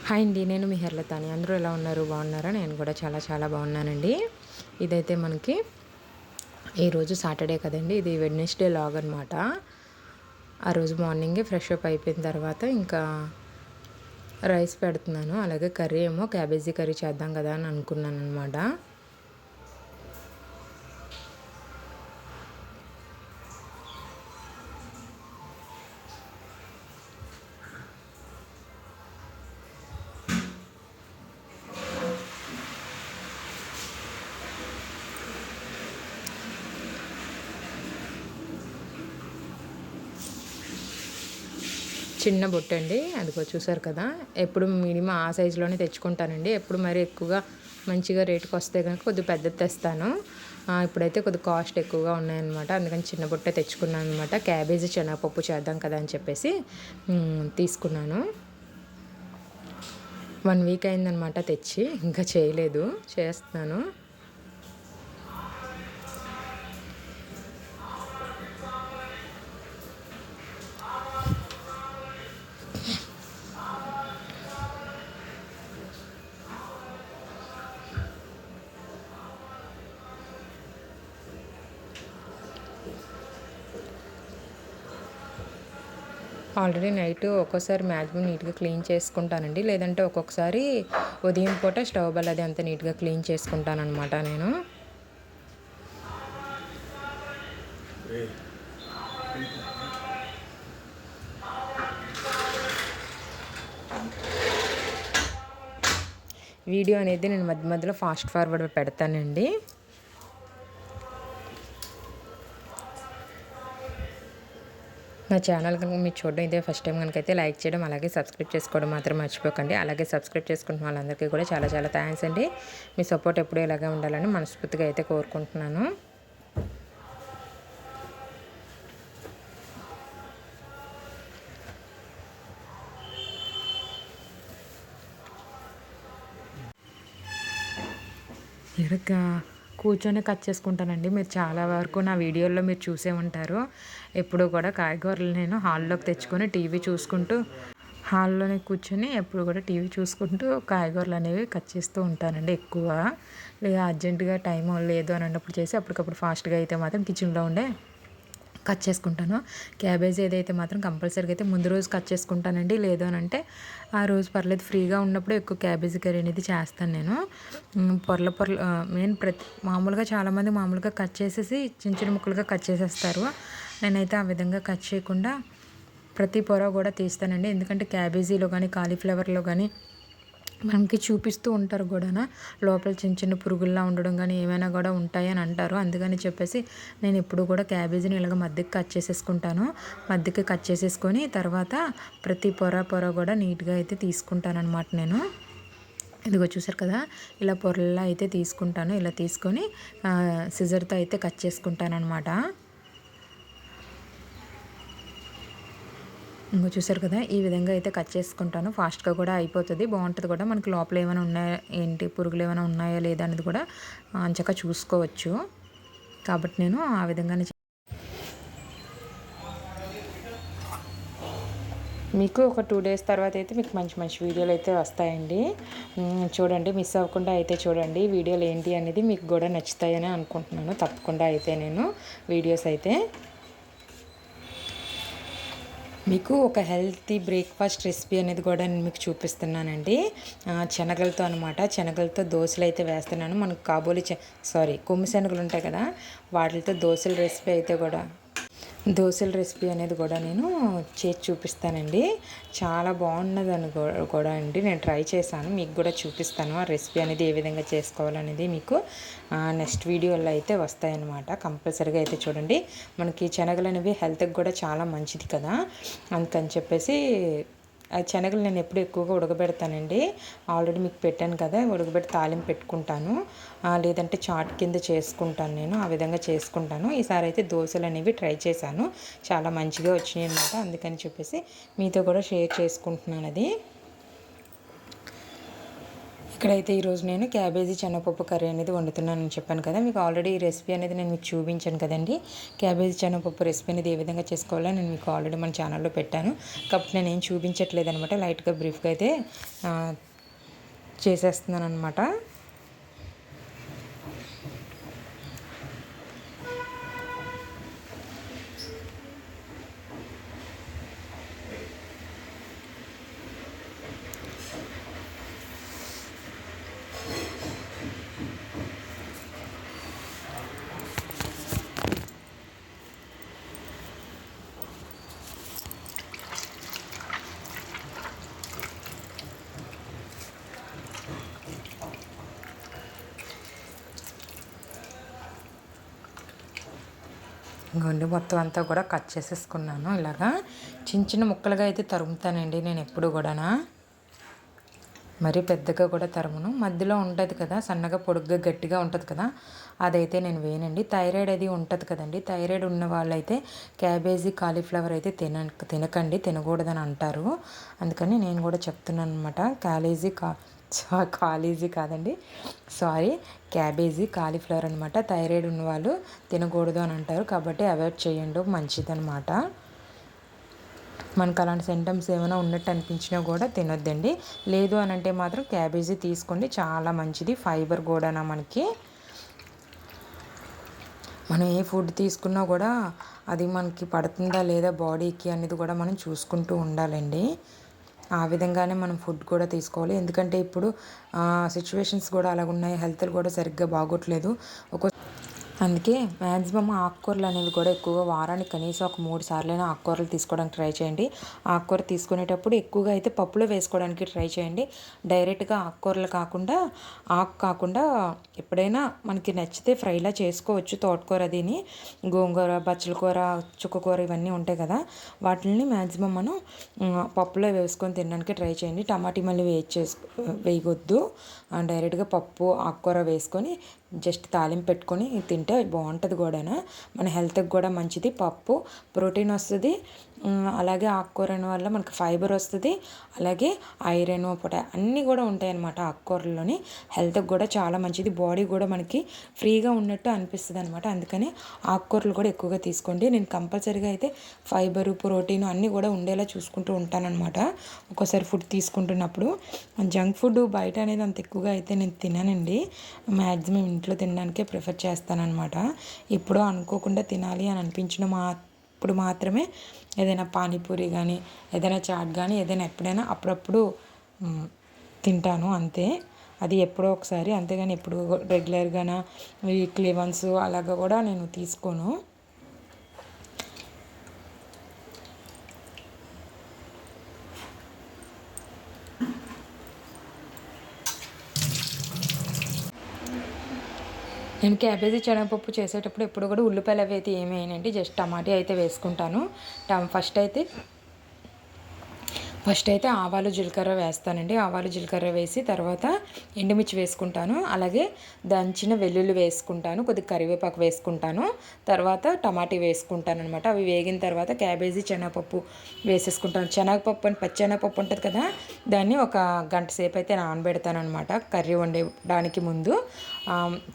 Hi అండి, నేను మీ హెర్లతాని. అందరూ ఎలా ఉన్నారు? బాగున్నారా? నేను కూడా చాలా చాలా బాగున్నానండి. ఇదైతే మనకి ఈరోజు సాటర్డే కదండి, ఇది వెడ్నెస్డే లాగ్ అనమాట. ఆ రోజు మార్నింగే ఫ్రెష్ అప్ అయిపోయిన తర్వాత ఇంకా రైస్ పెడుతున్నాను. అలాగే కర్రీ ఏమో క్యాబేజీ కర్రీ చేద్దాం కదా అని అనుకున్నాను అనమాట. చిన్న బొట్టు అండి, అదిగో చూసారు కదా. ఎప్పుడు మినిమం ఆ సైజులోనే తెచ్చుకుంటానండి. ఎప్పుడు మరి ఎక్కువగా మంచిగా రేటుకి వస్తే కనుక కొద్దిగా పెద్దది తెస్తాను. ఇప్పుడైతే కొద్దిగా కాస్ట్ ఎక్కువగా ఉన్నాయన్నమాట, అందుకని చిన్న బొట్టే తెచ్చుకున్నాను అనమాట. క్యాబేజీ శనగపప్పు చేద్దాం కదా అని చెప్పేసి తీసుకున్నాను. 1 వీక్ అయిందనమాట తెచ్చి, ఇంకా చేయలేదు, చేస్తున్నాను. ఆల్రెడీ నైట్ ఒక్కోసారి మ్యాక్సిమం నీట్గా క్లీన్ చేసుకుంటానండి, లేదంటే ఒక్కొక్కసారి ఉదయం పూట స్టవ్ బల్ అది అంత నీట్గా క్లీన్ చేసుకుంటాను అనమాట నేను. వీడియో అనేది నేను మధ్య మధ్యలో ఫాస్ట్ ఫార్వర్డ్ పెడతానండి. నా ఛానల్ కనుక మీరు చూడడం ఇదే ఫస్ట్ టైం కనుక అయితే లైక్ చేయడం, అలాగే సబ్స్క్రైబ్ చేసుకోవడం మాత్రం మర్చిపోకండి. అలాగే సబ్స్క్రైబ్ చేసుకుంటున్న వాళ్ళందరికీ కూడా చాలా చాలా థ్యాంక్స్ అండి. మీ సపోర్ట్ ఎప్పుడూ ఇలాగే ఉండాలని మనస్ఫూర్తిగా అయితే కోరుకుంటున్నాను. ఇక కూర్చొని కట్ చేసుకుంటానండి. మీరు చాలా వరకు నా వీడియోల్లో మీరు చూసే ఉంటారు. ఎప్పుడు కూడా కాయగూరలు నేను హాల్లోకి తెచ్చుకొని టీవీ చూసుకుంటూ, హాల్లోనే కూర్చొని ఎప్పుడు కూడా టీవీ చూసుకుంటూ కాయగూరలు అనేవి కట్ చేస్తూ ఉంటానండి. ఎక్కువ లేదా అర్జెంటుగా టైం లేదు అని అన్నప్పుడు చేసి అప్పటికప్పుడు ఫాస్ట్గా అయితే మాత్రం కిచెన్లో ఉండే కట్ చేసుకుంటాను. క్యాబేజీ ఏదైతే మాత్రం కంపల్సరీగా అయితే ముందు రోజు కట్ చేసుకుంటానండి. లేదు అని అంటే ఆ రోజు పర్లేదు, ఫ్రీగా ఉన్నప్పుడు ఎక్కువ క్యాబేజీ కర్రీ అనేది చేస్తాను నేను. పొరల పొరలు మెయిన్ మామూలుగా చాలామంది మామూలుగా కట్ చేసేసి చిన్న చిన్న ముక్కలుగా కట్ చేసేస్తారు. నేనైతే ఆ విధంగా కట్ చేయకుండా ప్రతి పొర కూడా తీస్తానండి. ఎందుకంటే క్యాబేజీలో కానీ కాలీఫ్లవర్లో కానీ మనకి చూపిస్తూ ఉంటారు కూడా, లోపల చిన్న చిన్న పురుగుల్లా ఉండడం కానీ ఏమైనా కూడా ఉంటాయని అంటారు. అందుకని చెప్పేసి నేను ఎప్పుడు కూడా క్యాబేజీని ఇలాగ మధ్యకి కట్ చేసేసుకుంటాను. మధ్యకి కట్ చేసేసుకొని తర్వాత ప్రతి పొర కూడా నీట్గా అయితే తీసుకుంటాను అనమాట నేను. ఇదిగో చూసారు కదా, ఇలా పొరల్లా అయితే తీసుకుంటాను. ఇలా తీసుకొని సిజర్తో అయితే కట్ చేసుకుంటాను అనమాట. ఇంకో చూసారు కదా, ఈ విధంగా అయితే కట్ చేసుకుంటాను. ఫాస్ట్గా కూడా అయిపోతుంది, బాగుంటుంది కూడా. మనకి లోపల ఏమైనా ఉన్నాయా ఏంటి, పురుగులు ఏమైనా ఉన్నాయా లేదా అనేది కూడా అంచగా చూసుకోవచ్చు. కాబట్టి నేను ఆ విధంగానే మీకు ఒక 2 డేస్ తర్వాత అయితే మీకు మంచి మంచి వీడియోలు అయితే వస్తాయండి. చూడండి, మిస్ అవ్వకుండా అయితే చూడండి. వీడియోలు ఏంటి అనేది మీకు కూడా నచ్చుతాయని అనుకుంటున్నాను. తప్పకుండా అయితే నేను వీడియోస్ అయితే మీకు ఒక హెల్తీ బ్రేక్ఫాస్ట్ రెసిపీ అనేది కూడా నేను మీకు చూపిస్తున్నానండి. శనగలతో అనమాట. శనగలతో దోశలు అయితే వేస్తున్నాను. మనకు కొమ్ము శనగలు ఉంటాయి కదా, వాటితో దోశల రెసిపీ అయితే కూడా దోశల రెసిపీ అనేది కూడా నేను చేసి చూపిస్తానండి. చాలా బాగున్నదని కూడా అండి, నేను ట్రై చేశాను. మీకు కూడా చూపిస్తాను ఆ రెసిపీ అనేది ఏ విధంగా చేసుకోవాలనేది. మీకు నెక్స్ట్ వీడియోలో అయితే వస్తాయన్నమాట. కంపల్సరీగా అయితే చూడండి. మనకి శనగలు అనేవి హెల్త్కి కూడా చాలా మంచిది కదా, అందుకని చెప్పేసి ఆ శనగలు నేను ఎప్పుడు ఎక్కువగా ఉడకబెడతానండి. ఆల్రెడీ మీకు పెట్టాను కదా, ఉడకబెట్టి తాలింపు పెట్టుకుంటాను, లేదంటే చాట్ కింద చేసుకుంటాను. నేను ఆ విధంగా చేసుకుంటాను. ఈసారి అయితే దోశలు అనేవి ట్రై చేశాను, చాలా మంచిగా వచ్చినాయి అన్నమాట. అందుకని చెప్పేసి మీతో కూడా షేర్ చేసుకుంటున్నాను అది. ఇక్కడైతే ఈరోజు నేను క్యాబేజీ శనగపప్పు కర్రీ అనేది వండుతున్నానని చెప్పాను కదా. మీకు ఆల్రెడీ ఈ రెసిపీ అనేది నేను మీకు చూపించాను కదండి. క్యాబేజీ శనగపప్పు రెసిపీ అనేది ఏ విధంగా చేసుకోవాలో నేను మీకు ఆల్రెడీ మన ఛానల్లో పెట్టాను. కాబట్టి నేను ఏం చూపించట్లేదు అనమాట. లైట్గా బ్రీఫ్గా అయితే చేసేస్తున్నాను అనమాట. ఇంకొండి మొత్తం అంతా కూడా కట్ చేసేసుకున్నాను. ఇలాగా చిన్న చిన్న ముక్కలుగా అయితే తరుముతానండి నేను ఎప్పుడు కూడా. మరీ పెద్దగా కూడా తరుమును. మధ్యలో ఉంటుంది కదా సన్నగా పొడుగ్గా గట్టిగా ఉంటుంది కదా, అదైతే నేను వేయనండి. థైరాయిడ్ అది ఉంటుంది కదండి. థైరాయిడ్ ఉన్న వాళ్ళైతే క్యాబేజీ కాలీఫ్లవర్ అయితే తినకండి, తినకూడదని అంటారు. అందుకని నేను కూడా చెప్తున్నాను అనమాట. కాలీజీ కాదండి, సారీ, క్యాబేజీ కాలీఫ్లవర్ అనమాట. థైరాయిడ్ ఉన్నవాళ్ళు తినకూడదు అని అంటారు. కాబట్టి అవాయిడ్ చేయండి, మంచిదనమాట. మనకు అలాంటి సింటమ్స్ ఏమైనా ఉన్నట్టు అనిపించినా కూడా తినొద్దండి. లేదు అని అంటే మాత్రం క్యాబేజీ తీసుకోండి, చాలా మంచిది. ఫైబర్ కూడా మనకి. మనం ఏ ఫుడ్ తీసుకున్నా కూడా అది మనకి పడుతుందా లేదా బాడీకి అనేది కూడా మనం చూసుకుంటూ ఉండాలండి. ఆ విధంగానే మనం ఫుడ్ కూడా తీసుకోవాలి. ఎందుకంటే ఇప్పుడు సిచ్యువేషన్స్ కూడా అలాగున్నాయి. హెల్త్లు కూడా సరిగ్గా బాగోట్లేదు. అందుకే మ్యాక్సిమం ఆకుకూరలు అనేవి కూడా ఎక్కువగా వారానికి కనీసం ఒక 3 సార్లైనా ఆకుకూరలు తీసుకోవడానికి ట్రై చేయండి. ఆకుకూర తీసుకునేటప్పుడు ఎక్కువగా అయితే పప్పులో వేసుకోవడానికి ట్రై చేయండి. డైరెక్ట్గా ఆకుకూరలు కాకుండా ఎప్పుడైనా మనకి నచ్చితే ఫ్రైలా చేసుకోవచ్చు. తోటకూర అదిని, గోంగూర, బచ్చల కూర, చుక్కకూర ఇవన్నీ ఉంటాయి కదా, వాటిని మ్యాక్సిమం మనం పప్పులో వేసుకొని తినడానికి ట్రై చేయండి. టమాటీ మళ్ళీ వేయవద్దు. డైరెక్ట్గా పప్పు ఆకుకూర వేసుకొని జస్ట్ తాలింపు పెట్టుకొని తింటే బాగుంటుంది కూడా. మన హెల్త్కి కూడా మంచిది. పప్పు ప్రోటీన్ వస్తుంది, అలాగే ఆకుకూర వల్ల మనకు ఫైబర్ వస్తుంది, అలాగే ఐరన్, అన్నీ కూడా ఉంటాయి అన్నమాట ఆకుకూరల్లోని. హెల్త్కి కూడా చాలా మంచిది. బాడీ కూడా మనకి ఫ్రీగా ఉన్నట్టు అనిపిస్తుంది అనమాట. అందుకని ఆకుకూరలు కూడా ఎక్కువగా తీసుకోండి. నేను కంపల్సరీగా అయితే ఫైబరు, ప్రోటీన్ అన్నీ కూడా ఉండేలా చూసుకుంటూ ఉంటానన్నమాట ఒక్కోసారి ఫుడ్ తీసుకుంటున్నప్పుడు. జంక్ ఫుడ్ బయట అనేది అంత ఎక్కువగా అయితే నేను తిననండి. మ్యాక్సిమం ఇంట్లో తినడానికే ప్రిఫర్ చేస్తానన్నమాట. ఎప్పుడో అనుకోకుండా తినాలి అని అప్పుడు మాత్రమే ఏదైనా పానీపూరి కానీ, ఏదైనా చాట్ కానీ, ఏదైనా ఎప్పుడైనా అప్పుడప్పుడు తింటాను అంతే. అది ఎప్పుడో ఒకసారి, అంతేగాని ఎప్పుడు రెగ్యులర్గానా వీక్లీ వన్స్ అలాగా కూడా నేను తీసుకోను. నేను క్యాబేజీ శనగపప్పు చేసేటప్పుడు ఎప్పుడు కూడా ఉల్లిపాయలు అవి అయితే ఏమి వేయనండి. జస్ట్ టమాటా అయితే వేసుకుంటాను. ఫస్ట్ అయితే ఆవాలు జీలకర్ర వేస్తానండి. ఆవాలు జీలకర్ర వేసి తర్వాత ఎండుమిర్చి వేసుకుంటాను. అలాగే దంచిన వెల్లుల్లి వేసుకుంటాను, కొద్దిగా కరివేపాకు వేసుకుంటాను, తర్వాత టమాటా వేసుకుంటాను అనమాట. అవి వేగిన తర్వాత క్యాబేజీ శనగపప్పు వేసేసుకుంటాను. పచ్చెనగపప్పు ఉంటుంది కదా, దాన్ని ఒక గంట సేపు అయితే నానబెడతాను అనమాట. కర్రీ వండడానికి ముందు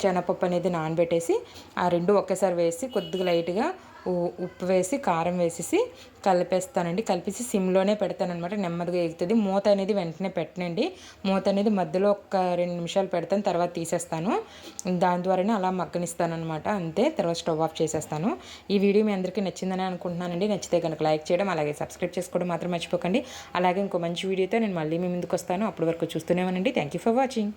శనగపప్పు అనేది నానబెట్టేసి ఆ రెండు ఒకేసారి వేసి కొద్దిగా లైట్గా ఉప్పు వేసి కారం వేసేసి కలిపేస్తానండి. కలిపేసి సిమ్లోనే పెడతాను అనమాట. నెమ్మదిగా ఎగుతుంది. మూత అనేది వెంటనే పెట్టనండి. మూత అనేది మధ్యలో ఒక 2 నిమిషాలు పెడతాను, తర్వాత తీసేస్తాను. దాని ద్వారానే అలా మగ్గనిస్తాను అనమాట. అంతే, తర్వాత స్టవ్ ఆఫ్ చేసేస్తాను. ఈ వీడియో మీ అందరికీ నచ్చిందని అనుకుంటున్నానండి. నచ్చితే కనుక లైక్ చేయడం, అలాగే సబ్స్క్రైబ్ చేసుకోవడం మాత్రం మర్చిపోకండి. అలాగే ఇంకో మంచి వీడియోతో నేను మళ్ళీ మీ ముందుకు వస్తాను. అప్పటి వరకు చూస్తూనే ఉండండి. Thank you for watching.